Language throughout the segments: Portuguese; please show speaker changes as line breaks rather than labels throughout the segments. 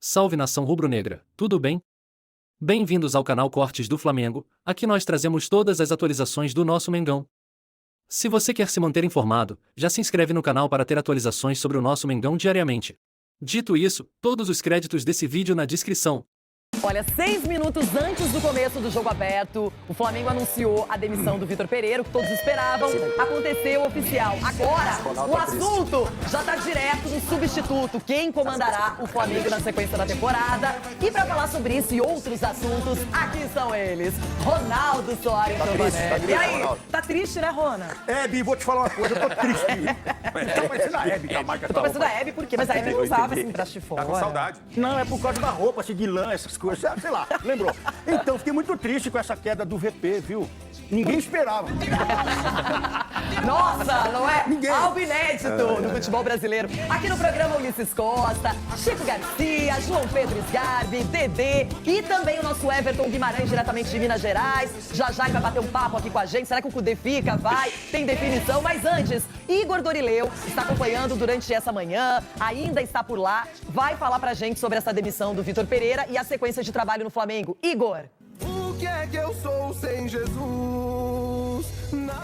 Salve nação rubro-negra, tudo bem? Bem-vindos ao canal Cortes do Flamengo, aqui nós trazemos todas as atualizações do nosso Mengão. Se você quer se manter informado, já se inscreve no canal para ter atualizações sobre o nosso Mengão diariamente. Dito isso, todos os créditos desse vídeo na descrição.
Olha, 6 minutos antes do começo do jogo aberto, o Flamengo anunciou a demissão do Vitor Pereira, o que todos esperavam. Aconteceu oficial. Agora, o assunto já está direto no substituto. Quem comandará o Flamengo na sequência da temporada? E para falar sobre isso e outros assuntos, aqui são eles. Ronaldo Soares Giovanelli. E aí, tá triste, né, Rona?
Hebe, vou te falar uma coisa, eu tô triste. Tá parecendo a Hebe, que a marca
Eu tô parecendo a Hebe, por quê? Mas a Hebe não usava assim pra fora.
Tá com saudade. Não, é por causa da roupa, de lã, essas coisas, sei lá, lembrou? Então, fiquei muito triste com essa queda do VP, viu? Ninguém esperava.
Nossa, não é?
Ninguém.
Algo inédito no futebol brasileiro. Aqui no programa Ulisses Costa, Chico Garcia, João Pedro Sgarbi, Dedê e também o nosso Everton Guimarães, diretamente de Minas Gerais. Já vai bater um papo aqui com a gente. Será que o Cudê fica? Vai? Tem definição? Mas antes, Igor Dorileu está acompanhando durante essa manhã, ainda está por lá, vai falar pra gente sobre essa demissão do Vitor Pereira e a sequência de trabalho no Flamengo. Igor!
O que é que eu sou sem Jesus?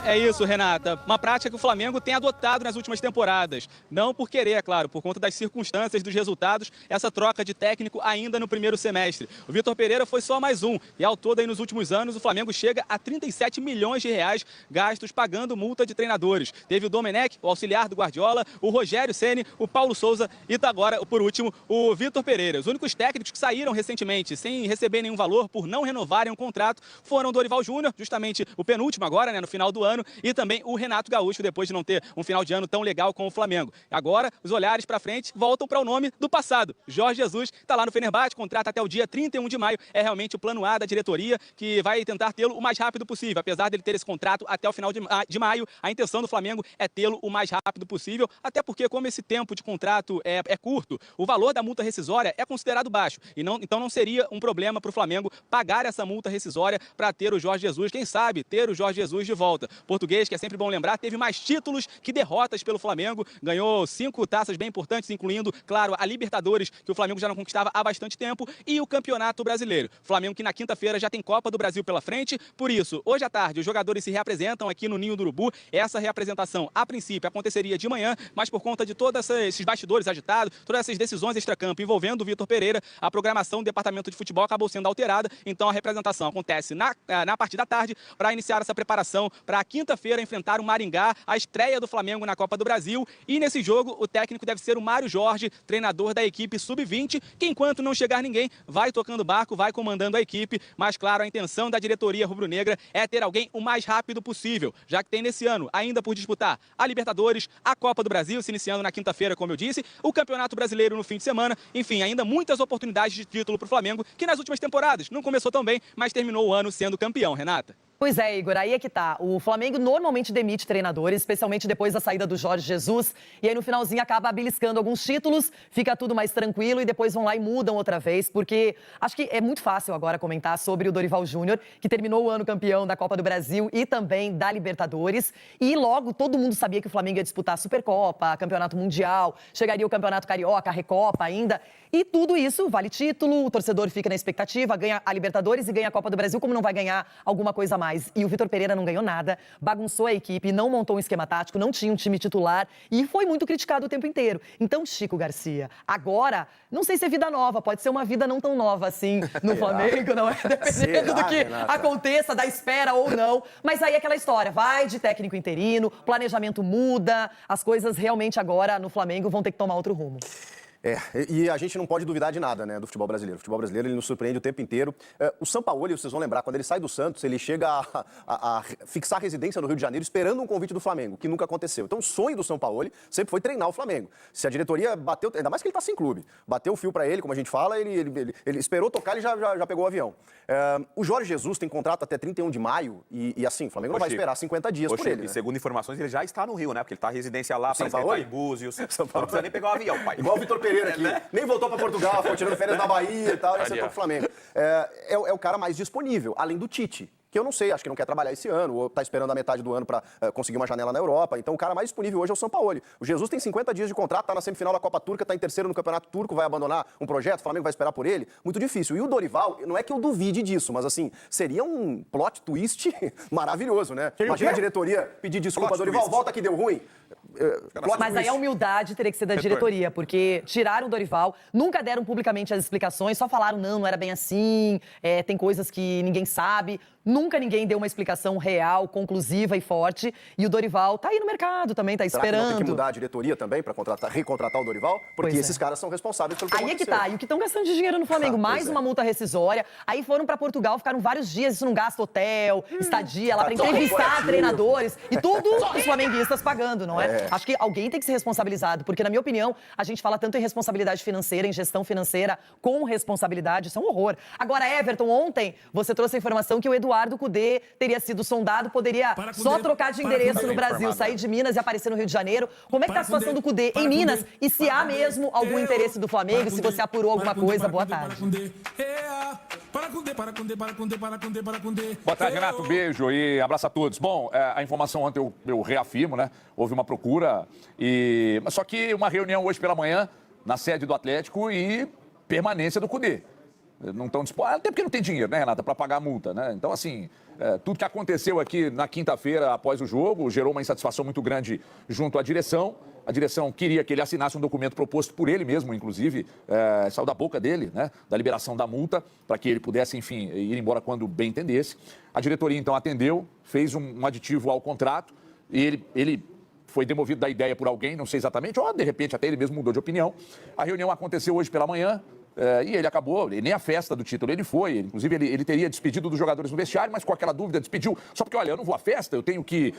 É isso, Renata. Uma prática que o Flamengo tem adotado nas últimas temporadas. Não por querer, é claro, por conta das circunstâncias, dos resultados, essa troca de técnico ainda no primeiro semestre. O Vitor Pereira foi só mais um. E ao todo, aí, nos últimos anos, o Flamengo chega a 37 milhões de reais gastos pagando multa de treinadores. Teve o Domenech, o auxiliar do Guardiola, o Rogério Ceni, o Paulo Souza e agora, por último, o Vitor Pereira. Os únicos técnicos que saíram recentemente sem receber nenhum valor por não renovarem o contrato foram o Dorival Júnior, justamente o penúltimo agora, né, no final do ano, e também o Renato Gaúcho, depois de não ter um final de ano tão legal com o Flamengo. Agora, os olhares para frente voltam para o nome do passado. Jorge Jesus está lá no Fenerbahçe, contrata até o dia 31 de maio. É realmente o plano A da diretoria, que vai tentar tê-lo o mais rápido possível. Apesar dele ter esse contrato até o final de maio, a intenção do Flamengo é tê-lo o mais rápido possível, até porque, como esse tempo de contrato é curto, o valor da multa rescisória é considerado baixo. Então não seria um problema para o Flamengo pagar essa multa rescisória para ter o Jorge Jesus, quem sabe ter o Jorge Jesus de volta. Português, que é sempre bom lembrar, teve mais títulos que derrotas pelo Flamengo, ganhou 5 taças bem importantes, incluindo, claro, a Libertadores, que o Flamengo já não conquistava há bastante tempo, e o Campeonato Brasileiro. Flamengo que na quinta-feira já tem Copa do Brasil pela frente, por isso, hoje à tarde, os jogadores se reapresentam aqui no Ninho do Urubu. Essa reapresentação, a princípio, aconteceria de manhã, mas por conta de todos esses bastidores agitados, todas essas decisões extracampo envolvendo o Vitor Pereira, a programação do Departamento de Futebol acabou sendo alterada, então a representação acontece na parte da tarde para iniciar essa preparação para a quinta-feira enfrentar o Maringá, a estreia do Flamengo na Copa do Brasil. E nesse jogo, o técnico deve ser o Mário Jorge, treinador da equipe sub-20, que enquanto não chegar ninguém, vai tocando o barco, vai comandando a equipe. Mas, claro, a intenção da diretoria rubro-negra é ter alguém o mais rápido possível, já que tem nesse ano, ainda por disputar, a Libertadores, a Copa do Brasil, se iniciando na quinta-feira, como eu disse, o Campeonato Brasileiro no fim de semana. Enfim, ainda muitas oportunidades de título para o Flamengo, que nas últimas temporadas não começou tão bem, mas terminou o ano sendo campeão, Renata.
Pois é, Igor, aí é que tá. O Flamengo normalmente demite treinadores, especialmente depois da saída do Jorge Jesus. E aí no finalzinho acaba beliscando alguns títulos, fica tudo mais tranquilo e depois vão lá e mudam outra vez. Porque acho que é muito fácil agora comentar sobre o Dorival Júnior, que terminou o ano campeão da Copa do Brasil e também da Libertadores. E logo todo mundo sabia que o Flamengo ia disputar a Supercopa, Campeonato Mundial, chegaria o Campeonato Carioca, a Recopa ainda. E tudo isso vale título, o torcedor fica na expectativa, ganha a Libertadores e ganha a Copa do Brasil, como não vai ganhar alguma coisa a mais. E o Vitor Pereira não ganhou nada, bagunçou a equipe, não montou um esquema tático, não tinha um time titular e foi muito criticado o tempo inteiro. Então, Chico Garcia, agora, não sei se é vida nova, pode ser uma vida não tão nova assim no Flamengo, não é? Dependendo do que aconteça, da espera ou não. Mas aí é aquela história, vai de técnico interino, planejamento muda, as coisas realmente agora no Flamengo vão ter que tomar outro rumo.
E a gente não pode duvidar de nada, né, do futebol brasileiro. O futebol brasileiro, ele nos surpreende o tempo inteiro. O Sampaoli, vocês vão lembrar, quando ele sai do Santos, ele chega a fixar residência no Rio de Janeiro esperando um convite do Flamengo, que nunca aconteceu. Então, o sonho do Sampaoli sempre foi treinar o Flamengo. Se a diretoria bateu, ainda mais que ele tá sem clube, bateu o fio para ele, como a gente fala, ele esperou tocar, ele já pegou o avião. O Jorge Jesus tem contrato até 31 de maio e assim, o Flamengo não vai esperar 50 dias por ele.
E segundo informações, ele já está no Rio, né? Porque ele tá residência lá, para
Sampaoli?
em Búzios. Não precisa nem pegar o avião, pai.
Igual o Vitor Pereira aqui. Nem voltou para Portugal, foi tirando férias na Bahia e tal, e acertou pro Flamengo. É o cara mais disponível, além do Tite, que eu não sei, acho que não quer trabalhar esse ano, ou está esperando a metade do ano para conseguir uma janela na Europa. Então o cara mais disponível hoje é o Sampaoli. O Jesus tem 50 dias de contrato, está na semifinal da Copa Turca, está em terceiro no Campeonato Turco, vai abandonar um projeto, o Flamengo vai esperar por ele. Muito difícil. E o Dorival, não é que eu duvide disso, mas assim, seria um plot twist maravilhoso, né? Imagina a diretoria pedir desculpa, Dorival, volta que deu ruim.
Mas aí a humildade teria que ser da diretoria, porque tiraram o Dorival, nunca deram publicamente as explicações, só falaram, não era bem assim, tem coisas que ninguém sabe. Nunca ninguém deu uma explicação real, conclusiva e forte. E o Dorival tá aí no mercado também, tá esperando.
Será que não tem que mudar a diretoria também para recontratar o Dorival? Porque esses caras são responsáveis pelo que
Aí é que tá. E o que estão gastando de dinheiro no Flamengo? Mais uma multa rescisória. Aí foram para Portugal, ficaram vários dias. Isso não gasta hotel, estadia, lá para entrevistar treinadores. E tudo os flamenguistas pagando, não é? Acho que alguém tem que ser responsabilizado. Porque, na minha opinião, a gente fala tanto em responsabilidade financeira, em gestão financeira com responsabilidade. Isso é um horror. Agora, Everton, ontem você trouxe a informação que o Eduardo Cudê teria sido sondado, poderia só trocar de endereço no Brasil, sair de Minas e aparecer no Rio de Janeiro. Como é que tá a situação do Cudê em Minas? E se há mesmo algum interesse do Flamengo, se você apurou alguma coisa, boa tarde.
Boa tarde, Renato. Beijo e abraço a todos. Bom, a informação ontem eu reafirmo, né? Houve uma procura, mas só que uma reunião hoje pela manhã na sede do Atlético e permanência do Cudê. Não estão dispostos, até porque não tem dinheiro, né, Renata, para pagar a multa, né? Então, assim, tudo que aconteceu aqui na quinta-feira após o jogo gerou uma insatisfação muito grande junto à direção. A direção queria que ele assinasse um documento proposto por ele mesmo, inclusive, saiu da boca dele, né, da liberação da multa, para que ele pudesse, enfim, ir embora quando bem entendesse. A diretoria, então, atendeu, fez um aditivo ao contrato e ele foi demovido da ideia por alguém, não sei exatamente, ou de repente até ele mesmo mudou de opinião. A reunião aconteceu hoje pela manhã. E ele acabou, nem a festa do título ele foi, inclusive ele teria despedido dos jogadores no vestiário, mas com aquela dúvida despediu, só porque, olha, eu não vou à festa, eu tenho que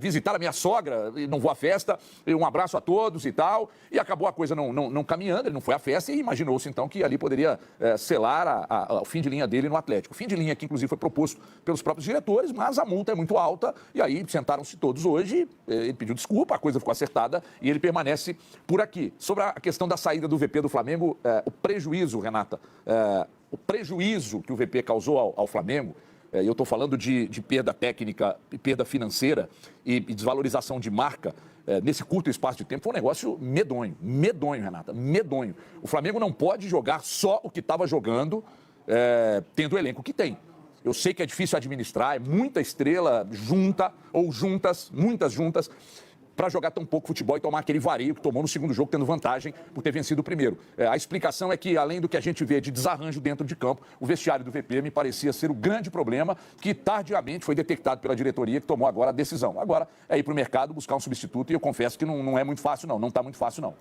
visitar a minha sogra, e não vou à festa, e um abraço a todos e tal, e acabou a coisa não caminhando, ele não foi à festa e imaginou-se então que ali poderia selar o fim de linha dele no Atlético. O fim de linha que inclusive foi proposto pelos próprios diretores, mas a multa é muito alta, e aí sentaram-se todos hoje, ele pediu desculpa, a coisa ficou acertada e ele permanece por aqui. Sobre a questão da saída do VP do Flamengo, o prejuízo, Renata, o prejuízo que o VP causou ao Flamengo, eu estou falando de perda técnica, perda financeira e desvalorização de marca, nesse curto espaço de tempo, foi um negócio medonho, Renata, medonho. O Flamengo não pode jogar só o que estava jogando, tendo o elenco que tem. Eu sei que é difícil administrar, é muita estrela junta, ou juntas, muitas juntas, para jogar tão pouco futebol e tomar aquele vareio que tomou no segundo jogo, tendo vantagem por ter vencido o primeiro. A explicação é que, além do que a gente vê de desarranjo dentro de campo, o vestiário do VP me parecia ser o grande problema que tardiamente foi detectado pela diretoria, que tomou agora a decisão. Agora é ir para o mercado buscar um substituto e eu confesso que não é muito fácil, não está muito fácil, não.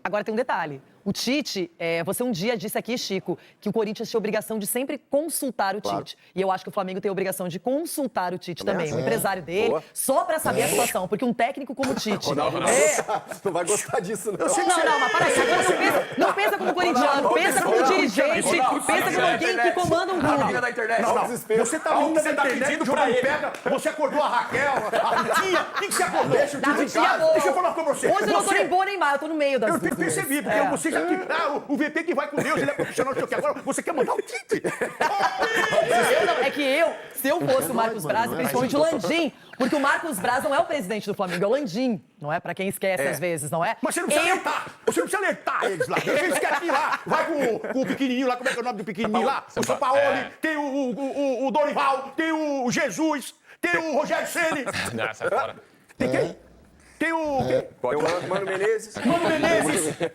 Agora tem um detalhe. O Tite, você um dia disse aqui, Chico, que o Corinthians tinha obrigação de sempre consultar o Tite. E eu acho que o Flamengo tem a obrigação de consultar o Tite também, o empresário dele, só pra saber a situação. Porque um técnico como o Tite...
Não vai gostar disso, não.
Não, mas para aí. Agora não pensa como corintiano, pensa como dirigente, pensa como alguém que comanda um grupo.
Não. Você tá vindo da internet, jogando pega, você acordou a Raquel, a tia, quem que você acordou? Deixa o Tite em casa. Deixa eu falar com você.
Hoje eu não tô nem boa nem mal, eu tô no meio das duas.
Eu percebi, porque você já o VP que vai com Deus, ele é profissional, não sei o que. Agora você quer mandar o Tite.
Se eu fosse o Marcos Braz, principalmente o Landim, porque o Marcos Braz não é o presidente do Flamengo, é o Landim, não é? Pra quem esquece às vezes, não é?
Mas você não precisa alertar. Você não precisa alertar eles lá. Eles querem ir lá. Vai com o pequenininho lá. Como é que é o nome do pequenininho lá? O Sampaoli, tem o Dorival, tem o Jesus, tem o Rogério Ceni. Tem quem? Tem o
Mano Menezes.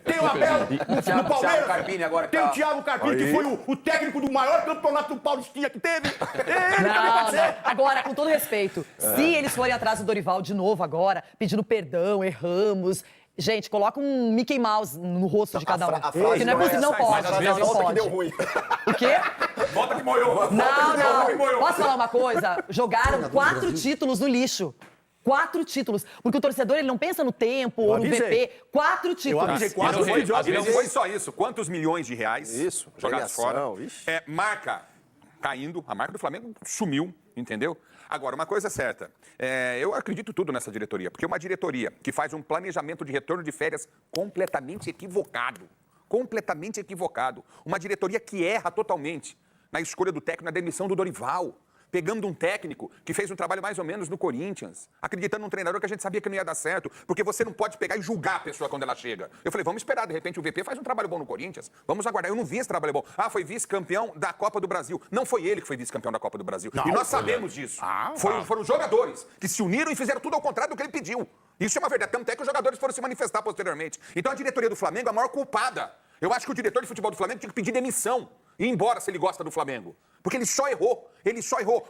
Tem o Abel no Palmeiras. Tem o Thiago Carpini, que foi o técnico do maior campeonato do Paulistinha que teve.
Não. Agora, com todo respeito, se eles forem atrás do Dorival de novo agora, pedindo perdão, erramos... Gente, coloca um Mickey Mouse no rosto de cada um. Porque não é possível, não pode. Não pode.
Deu ruim.
O quê?
Volta que moiou.
Não. Posso falar uma coisa? Jogaram 4 títulos no lixo. 4 títulos. Porque o torcedor, ele não pensa no tempo ou no VP. 4 títulos.
Eu avisei 4
E não foi só isso. Quantos milhões de reais jogados fora? Marca caindo. A marca do Flamengo sumiu, entendeu? Agora, uma coisa é certa. Eu acredito tudo nessa diretoria. Porque uma diretoria que faz um planejamento de retorno de férias completamente equivocado. Completamente equivocado. Uma diretoria que erra totalmente na escolha do técnico, na demissão do Dorival. pegando um técnico que fez um trabalho mais ou menos no Corinthians, acreditando num treinador que a gente sabia que não ia dar certo, porque você não pode pegar e julgar a pessoa quando ela chega. Eu falei, vamos esperar, de repente o VP faz um trabalho bom no Corinthians, vamos aguardar. Eu não vi esse trabalho bom. Ah, foi vice-campeão da Copa do Brasil. Não foi ele que foi vice-campeão da Copa do Brasil. E nós sabemos disso. Foram os jogadores que se uniram e fizeram tudo ao contrário do que ele pediu. Isso é uma verdade. Tanto é que os jogadores foram se manifestar posteriormente. Então a diretoria do Flamengo é a maior culpada. Eu acho que o diretor de futebol do Flamengo tinha que pedir demissão e ir embora se ele gosta do Flamengo. Porque ele só errou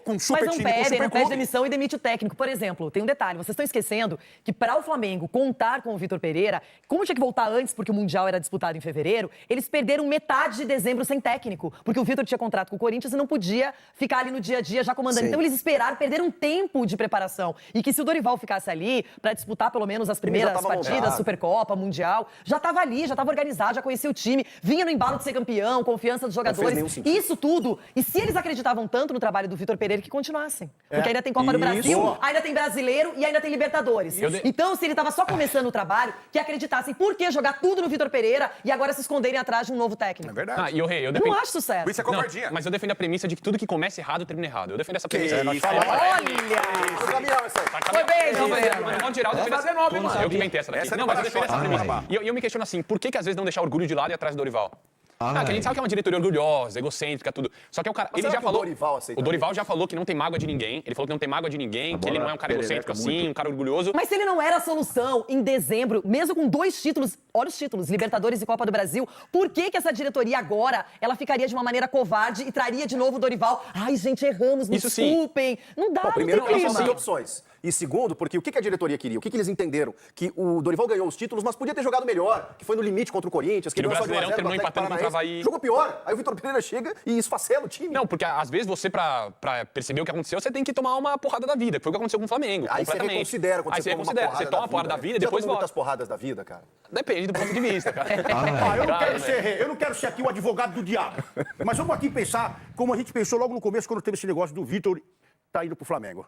com um super time, com um super
não pede
clube.
demissão e demite o técnico. Por exemplo, tem um detalhe, vocês estão esquecendo que para o Flamengo contar com o Vitor Pereira, como tinha que voltar antes porque o Mundial era disputado em fevereiro, eles perderam metade de dezembro sem técnico, porque o Vitor tinha contrato com o Corinthians e não podia ficar ali no dia a dia já comandando. Sim. Então eles esperaram, perderam tempo de preparação. E que se o Dorival ficasse ali para disputar pelo menos as primeiras partidas, Supercopa, Mundial, já estava ali, já estava organizado, já conhecia o time, vinha no embalo de ser campeão, confiança dos jogadores, isso tudo. E se eles acreditavam tanto no trabalho do Vitor Pereira, que continuassem. Porque ainda tem Copa do Brasil, ainda tem Brasileiro e ainda tem Libertadores. Então, se ele estava só começando o trabalho, que acreditassem por que jogar tudo no Vitor Pereira e agora se esconderem atrás de um novo técnico.
É verdade.
Eu
não acho isso certo.
Isso é covardia.
Mas eu defendo a premissa de que tudo que começa errado termina errado. Eu defendo essa premissa.
Olha!
Foi bem, não, de modo geral, eu defendo essa. Eu que inventei essa daqui. Não, mas eu defendo essa premissa. E eu me questiono assim, por que às vezes não deixar orgulho de lado e atrás do Dorival? Que a gente sabe que é uma diretoria orgulhosa, egocêntrica, tudo. Só que é o cara. Ele já falou. O Dorival já falou que não tem mágoa de ninguém. Ele falou que não tem mágoa de ninguém, que ele não é um cara egocêntrico assim, um cara orgulhoso.
Mas se ele não era a solução em dezembro, mesmo com 2 títulos, olha os títulos, Libertadores e Copa do Brasil, por que essa diretoria agora, ela ficaria de uma maneira covarde e traria de novo o Dorival? Ai, gente, erramos, me desculpem. Não dá,
primeiro,
não tem clima.
Não tem opções. E segundo, porque o que a diretoria queria? O que eles entenderam? Que o Dorival ganhou os títulos, mas podia ter jogado melhor, que foi no limite contra o Corinthians, que
no Brasileirão terminou empatando contra o Avaí.
Jogou pior. Aí o Vitor Pereira chega e esfacela o time.
Não, porque às vezes você, pra perceber o que aconteceu, você tem que tomar uma porrada da vida, que foi o que aconteceu com o Flamengo.
Aí você reconsidera quando você toma uma porrada.
Você toma uma porrada da vida e depois volta.
muitas porradas da vida, cara?
Depende do ponto de vista, cara.
Eu não quero ser aqui o advogado do diabo. Mas vamos aqui pensar como a gente pensou logo no começo, quando teve esse negócio do Vitor tá indo pro Flamengo.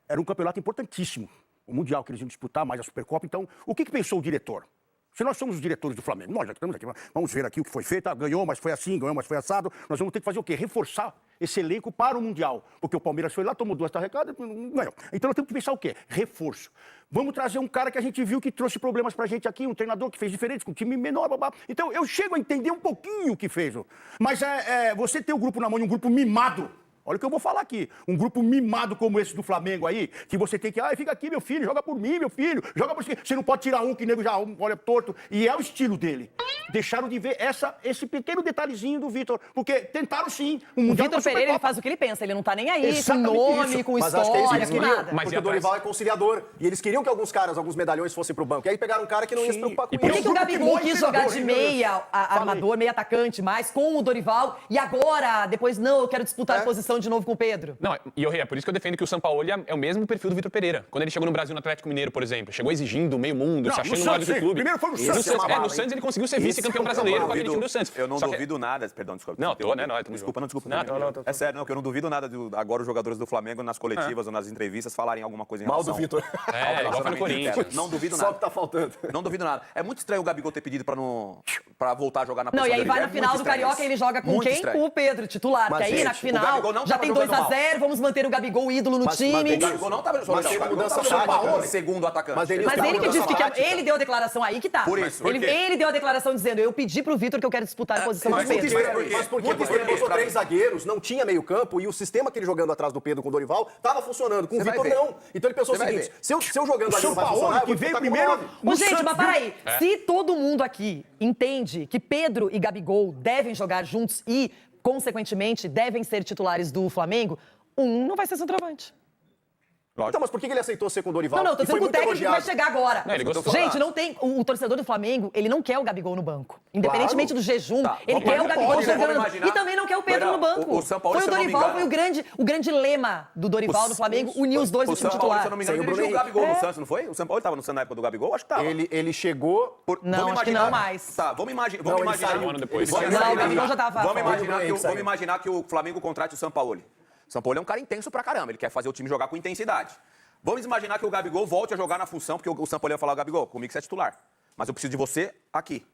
Era um campeonato importantíssimo, o Mundial que eles iam disputar, mais a Supercopa. Então, o que pensou o diretor? Se nós somos os diretores do Flamengo, nós já estamos aqui, vamos ver aqui o que foi feito, ganhou, mas foi assim, ganhou, mas foi assado. Nós vamos ter que fazer o quê? Reforçar esse elenco para o Mundial. Porque o Palmeiras foi lá, tomou 2 tarrecadas, não ganhou. Então nós temos que pensar o quê? Reforço. Vamos trazer um cara que a gente viu que trouxe problemas pra gente aqui, um treinador que fez diferente, com um time menor, babá. Então eu chego a entender um pouquinho o que fez. Mas você ter o grupo na mão e um grupo mimado. Olha o que eu vou falar aqui. Um grupo mimado como esse do Flamengo aí, que você tem que... fica aqui, meu filho, joga por mim, meu filho. Joga por você. Você não pode tirar um que o nego já olha torto. E é o estilo dele. Deixaram de ver esse pequeno detalhezinho do Vitor. Porque tentaram sim.
O Vitor Pereira, ele faz o que ele pensa. Ele não tá nem aí com nome, com história, com nada.
Porque o Dorival é conciliador. E eles queriam que alguns medalhões fossem pro banco. E aí pegaram um cara que não ia se preocupar com isso.
Por que o Gabigol quis jogar de meia armador, meia atacante mais, com o Dorival, e agora, depois, não, eu quero disputar a posição de novo com o Pedro?
Não, e é por isso que eu defendo que o Sampaoli é o mesmo perfil do Vitor Pereira. Quando ele chegou no Brasil no Atlético Mineiro, por exemplo, chegou exigindo o meio mundo, se achando mais do que o clube.
Primeiro foi no Santos.
No Santos ele conseguiu ser vice-campeão brasileiro com aquele time do Santos.
Eu não duvido nada, perdão, desculpa.
Não, tô, né?
Desculpa. É sério, que eu não duvido nada agora os jogadores do Flamengo nas coletivas ou nas entrevistas falarem alguma coisa em relação...
Mal do Vitor.
Igual foi no Corinthians.
Não duvido nada.
Só que tá faltando.
Não duvido nada. É muito estranho o Gabigol ter pedido pra voltar a jogar na posição
dele. Não, e aí vai na final do Carioca e ele joga com quem? Com o Pedro, titular. Porque aí na final já tem 2-0, vamos manter o Gabigol ídolo no time.
O Gabigol não tava jogando. Mas mudança tática, segundo atacante.
Mas ele que disse que ele deu a declaração aí que tá.
Por isso.
Ele deu a declaração dizendo, eu pedi pro Vitor que eu quero disputar a posição do Pedro.
Mas por quê? Porque ele botou 3 zagueiros, não tinha meio campo e o sistema que ele jogando atrás do Pedro com o Dorival tava funcionando. Com o Vitor não. Então ele pensou o seguinte, se eu jogando ali não vai funcionar,
que veio primeiro...
Gente, mas peraí. Se todo mundo aqui entende que Pedro e Gabigol devem jogar juntos e, consequentemente, devem ser titulares do Flamengo, não vai ser centroavante.
Então, mas por que ele aceitou ser com o Dorival?
Não, tô dizendo que o técnico vai chegar agora.
Não,
gente, não tem... O torcedor do Flamengo, ele não quer o Gabigol no banco. Independentemente do jejum, ele quer o Gabigol jogando. E também não quer o Pedro no banco. Foi o Dorival, foi o grande lema do Dorival no Flamengo, unir os dois no time titular.
Se eu não me engano, ele dirigiu o Gabigol no Santos, não foi? O São Paulo estava no Santos na época do Gabigol? Acho que estava.
Ele chegou...
Não, acho que não mais.
Tá, vamos imaginar...
Um ano depois.
Não, o Gabigol já tava fora.
Vamos imaginar que o Flamengo contrate o São Paulo. O São Paulo é um cara intenso pra caramba, ele quer fazer o time jogar com intensidade. Vamos imaginar que o Gabigol volte a jogar na função, porque o São Paulo ia falar, Gabigol, comigo você é titular, mas eu preciso de você aqui.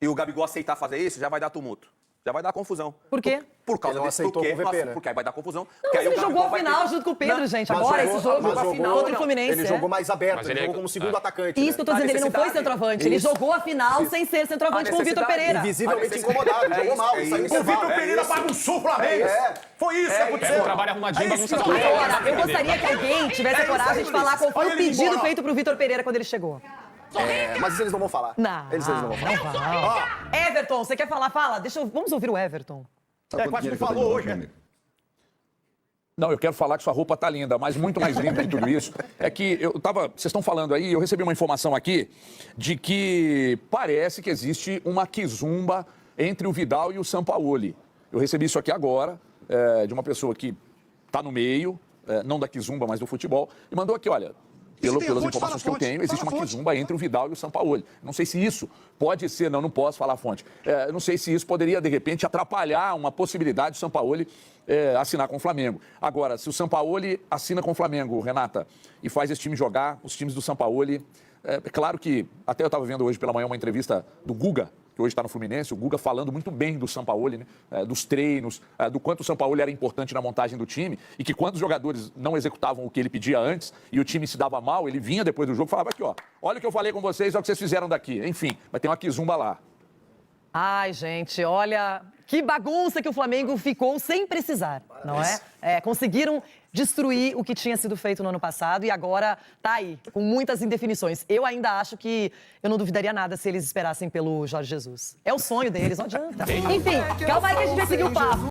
E o Gabigol aceitar fazer isso, já vai dar tumulto. Já vai dar confusão.
Por quê?
Por causa
Ele não
desse
aceitou com o VP,
nossa,
né?
porque aí vai dar confusão.
Não, mas ele jogou a final junto com o Pedro, gente. Agora, esse jogo contra o Fluminense.
Ele jogou mais aberto,
Mas
ele
ele
jogou como segundo atacante.
Isso que eu tô dizendo, ele não foi centroavante. Ele jogou a final sem ser centroavante com o Vitor Pereira.
Visivelmente incomodado, jogou mal.
O Vitor Pereira bagunçou o Flamengo. Foi isso que aconteceu.
Um trabalho arrumadinho, bagunça tudo.
Agora, eu gostaria que alguém tivesse a coragem de falar qual foi o pedido feito pro Vitor Pereira quando ele chegou.
Mas eles não vão falar.
Não.
Eles não vão falar.
Everton, você quer falar? Fala. Vamos ouvir o Everton.
Quase não falou hoje.
Não, eu quero falar que sua roupa tá linda, mas muito mais linda que tudo isso é que vocês estão falando aí, eu recebi uma informação aqui de que parece que existe uma quizumba entre o Vidal e o Sampaoli. Eu recebi isso aqui agora, de uma pessoa que tá no meio, não da quizumba, mas do futebol, e mandou aqui, olha, pelas informações que eu tenho, existe uma quizumba entre o Vidal e o Sampaoli. Não sei se isso pode ser, não posso falar a fonte. Não sei se isso poderia, de repente, atrapalhar uma possibilidade do Sampaoli assinar com o Flamengo. Agora, se o Sampaoli assina com o Flamengo, Renata, e faz esse time jogar, os times do Sampaoli... É claro que, até eu estava vendo hoje pela manhã uma entrevista do Guga, que hoje está no Fluminense, o Guga falando muito bem do Sampaoli, né? Dos treinos, do quanto o Sampaoli era importante na montagem do time e que quando os jogadores não executavam o que ele pedia antes e o time se dava mal, ele vinha depois do jogo e falava aqui, ó, olha o que eu falei com vocês, olha o que vocês fizeram daqui. Enfim, vai ter uma quizumba lá.
Ai, gente, olha, que bagunça que o Flamengo ficou sem precisar, não é? Conseguiram destruir o que tinha sido feito no ano passado e agora tá aí, com muitas indefinições. Eu ainda acho que eu não duvidaria nada se eles esperassem pelo Jorge Jesus. É o sonho deles, não adianta. Enfim, calma aí que a gente vai seguir o papo.